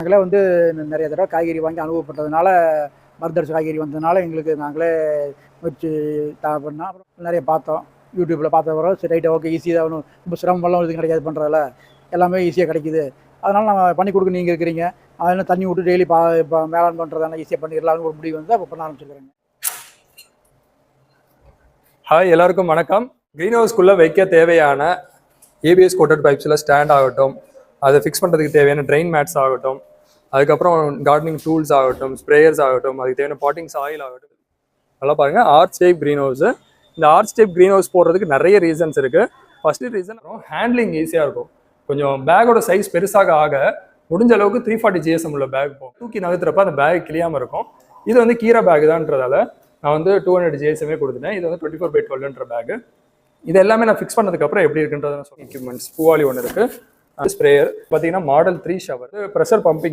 நாங்களே வந்து நிறைய தடவை காய்கறி வாங்கி அனுபவப்பட்டதுனால, மருந்தடிச்ச காய்கறி வந்ததுனால எங்களுக்கு நாங்களே முயற்சி பண்ணோம். அப்புறம் நிறைய பார்த்தோம். யூடியூப்பில் பார்த்த பிறகு சரி ரைட்டு ஓகே ஈஸி தான், ஒன்றும் ரொம்ப சிரமமெல்லாம் எதுவும் கிடையாது பண்ணுறதில்ல. எல்லாமே ஈஸியாக கிடைக்குது. அதனால் நம்ம பண்ணி கொடுக்க நீங்கள் இருக்கிறீங்க. அதனால் தண்ணி விட்டு டெய்லி இப்போ மேலாண் பண்ணுறதான ஈஸியாக பண்ணிடலாம்னு ஒரு முடிவு வந்து அப்போ பண்ண ஆரம்பிச்சிருக்கிறேங்க. ஹாய், எல்லாருக்கும் வணக்கம். க்ரீன் ஹவுஸ்க்குள்ளே வைக்க தேவையான ஏபிஎஸ் கோட்டட் பைப்ஸில் ஸ்டாண்ட் ஆகட்டும், அதை ஃபிக்ஸ் பண்ணுறதுக்கு தேவையான ட்ரெயின் மேட்ஸ் ஆகட்டும், அதுக்கப்புறம் கார்டனிங் டூல்ஸ் ஆகட்டும், ஸ்ப்ரேயர்ஸ் ஆகட்டும், அதுக்கு தேவையான பாட்டிங் சாயில் ஆகட்டும், நல்லா பாருங்கள். Arch type green house. இந்த ஆர்ச் டைப் க்ரீன் ஹவுஸ் போடுறதுக்கு நிறைய ரீசன்ஸ் இருக்குது. ஃபஸ்ட்டு ரீசன் ஹேண்ட்லிங் ஈஸியாக இருக்கும். கொஞ்சம் பேக்கோட சைஸ் பெருசாக ஆக முடிஞ்ச அளவுக்கு 340 GSM உள்ள பேக் போகும். தூக்கி நகர்த்துறப்ப அந்த பேக் கிளியாமல் இருக்கும். இது வந்து கீரை பேக் தான்றதால நான் வந்து 200 GSM கொடுத்துட்டேன். இது வந்து 24/12 பேக். இது எல்லாமே நான் ஃபிக்ஸ் பண்ணதுக்கப்புறம் எப்படி இருக்குன்றத எக்யூப்மெண்ட்ஸ் பூவாலி ஒன்று இருக்குது. ஸ்ப்ரேயர் பார்த்தீங்கன்னா மாடல் 3 ஷவர், ப்ரெஷர் பம்பிங்